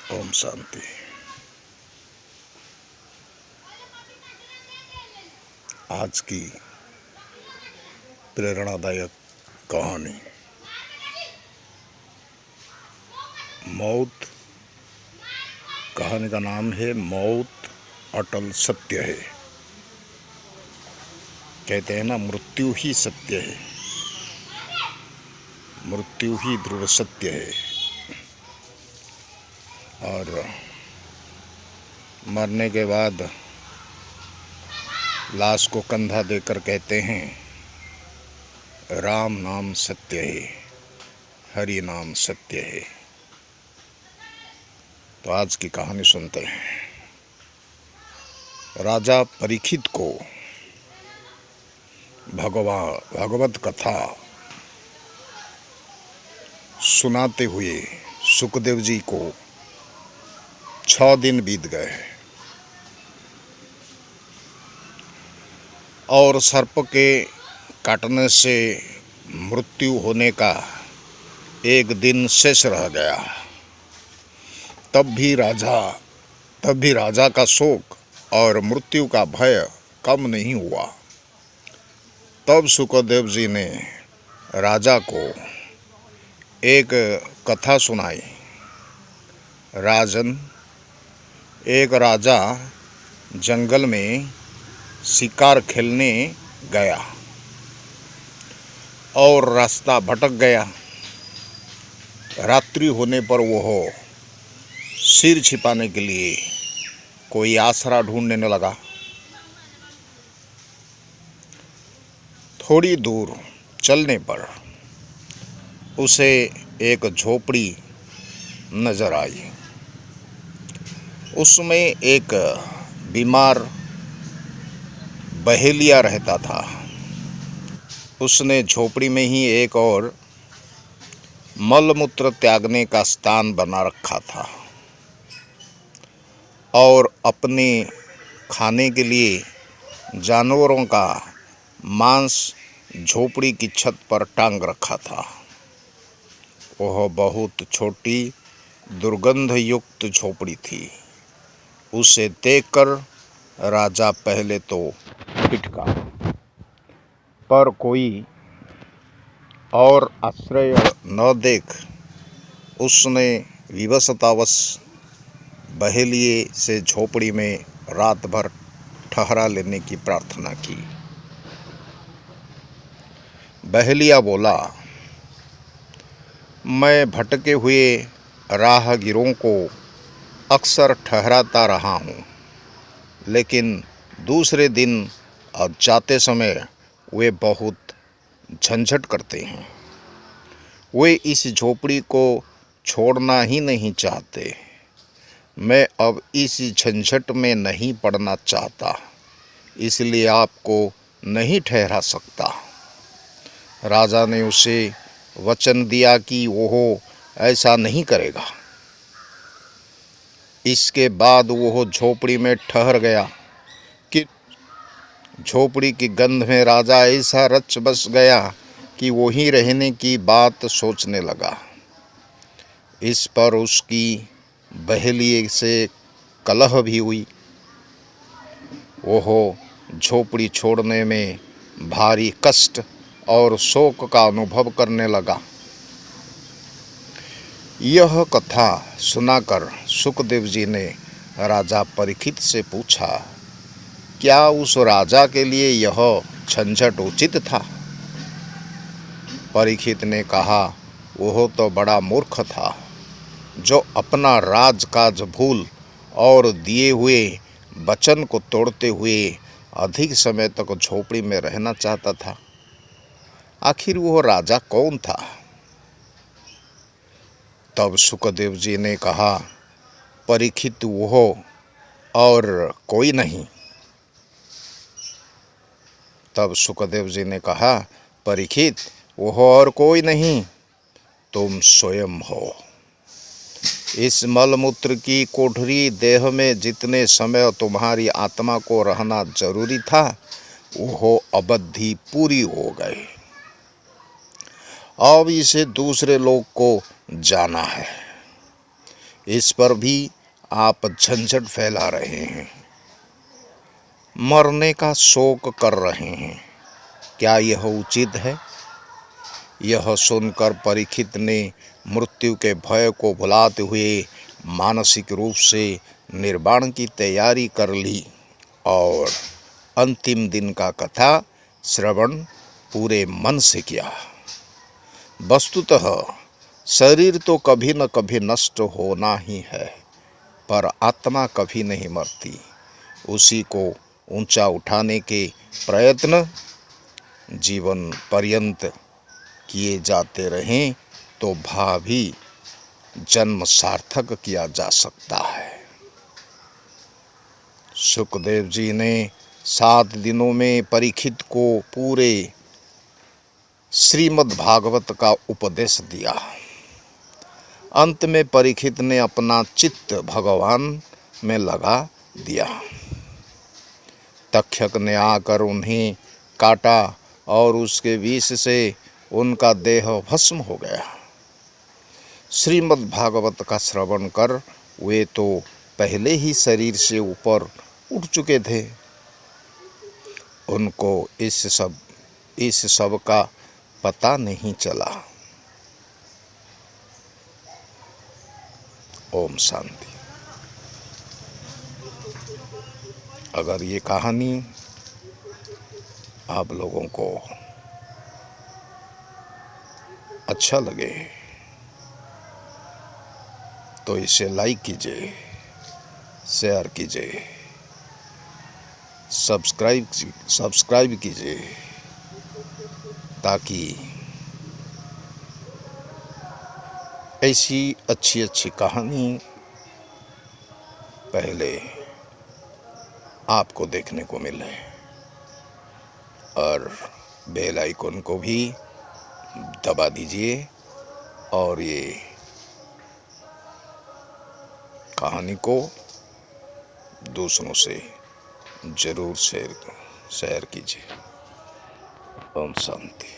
ओम शांति। आज की प्रेरणादायक कहानी मौत। कहानी का नाम है मौत अटल सत्य है। कहते हैं ना, मृत्यु ही सत्य है, मृत्यु ही दृढ़ सत्य है। और मरने के बाद लाश को कंधा देकर कहते हैं, राम नाम सत्य है, हरि नाम सत्य है। तो आज की कहानी सुनते हैं। राजा परीक्षित को भगवत कथा सुनाते हुए सुखदेव जी को 6 दिन बीत गए और सर्प के काटने से मृत्यु होने का 1 दिन शेष रह गया। तब भी राजा का शोक और मृत्यु का भय कम नहीं हुआ। तब सुखदेव जी ने राजा को एक कथा सुनाई। राजन, एक राजा जंगल में शिकार खेलने गया और रास्ता भटक गया। रात्रि होने पर वह सिर छिपाने के लिए कोई आसरा ढूंढने लगा। थोड़ी दूर चलने पर उसे एक झोपड़ी नजर आई। उसमें एक बीमार बहेलिया रहता था। उसने झोपड़ी में ही एक और मलमूत्र त्यागने का स्थान बना रखा था और अपने खाने के लिए जानवरों का मांस झोपड़ी की छत पर टांग रखा था। वह बहुत छोटी दुर्गंध युक्त झोपड़ी थी। उसे देखकर राजा पहले तो ठिठका, पर कोई और आश्रय न देख उसने विवशतावश बहेलिए से झोपड़ी में रात भर ठहरा लेने की प्रार्थना की। बहेलिया बोला, मैं भटके हुए राहगीरों को अक्सर ठहराता रहा हूँ, लेकिन दूसरे दिन और जाते समय वे बहुत झंझट करते हैं। वे इस झोपड़ी को छोड़ना ही नहीं चाहते। मैं अब इस झंझट में नहीं पड़ना चाहता, इसलिए आपको नहीं ठहरा सकता। राजा ने उसे वचन दिया कि वह ऐसा नहीं करेगा। इसके बाद वह झोपड़ी में ठहर गया कि झोपड़ी की गंध में राजा ऐसा रच बस गया कि वहीं रहने की बात सोचने लगा। इस पर उसकी बहेलिए से कलह भी हुई। वह झोपड़ी छोड़ने में भारी कष्ट और शोक का अनुभव करने लगा। यह कथा सुनाकर सुखदेव जी ने राजा परीक्षित से पूछा, क्या उस राजा के लिए यह झंझट उचित था? परीक्षित ने कहा, वह तो बड़ा मूर्ख था, जो अपना राजकाज भूल और दिए हुए वचन को तोड़ते हुए अधिक समय तक झोपड़ी में रहना चाहता था। आखिर वह राजा कौन था? तब सुखदेव जी ने कहा, परीक्षित, वह और कोई नहीं। तब सुखदेव जी ने कहा, परीक्षित, वह और कोई नहीं, तुम स्वयं हो। इस मलमूत्र की कोठरी देह में जितने समय तुम्हारी आत्मा को रहना जरूरी था, वह अवधि पूरी हो गई। अब इसे दूसरे लोग को जाना है। इस पर भी आप झंझट फैला रहे हैं, मरने का शोक कर रहे हैं। क्या यह उचित है? यह सुनकर परीक्षित ने मृत्यु के भय को भुलाते हुए मानसिक रूप से निर्वाण की तैयारी कर ली और अंतिम दिन का कथा श्रवण पूरे मन से किया। वस्तुतः शरीर तो कभी न कभी नष्ट होना ही है, पर आत्मा कभी नहीं मरती। उसी को ऊंचा उठाने के प्रयत्न जीवन पर्यंत किए जाते रहें तो भावी जन्म सार्थक किया जा सकता है। सुखदेव जी ने 7 दिनों में परीक्षित को पूरे श्रीमद् भागवत का उपदेश दिया। अंत में परीक्षित ने अपना चित्त भगवान में लगा दिया। तक्षक ने आकर उन्हें काटा और उसके विष से उनका देह भस्म हो गया। श्रीमद् भागवत का श्रवण कर वे तो पहले ही शरीर से ऊपर उठ चुके थे। उनको इस सब का पता नहीं चला। ओम शांति। अगर ये कहानी आप लोगों को अच्छा लगे तो इसे लाइक कीजिए, शेयर कीजिए, सब्सक्राइब कीजिए, ताकि ऐसी अच्छी कहानी पहले आपको देखने को मिले। और बेल आइकन को भी दबा दीजिए और ये कहानी को दूसरों से ज़रूर शेयर कीजिए। ओम शांति।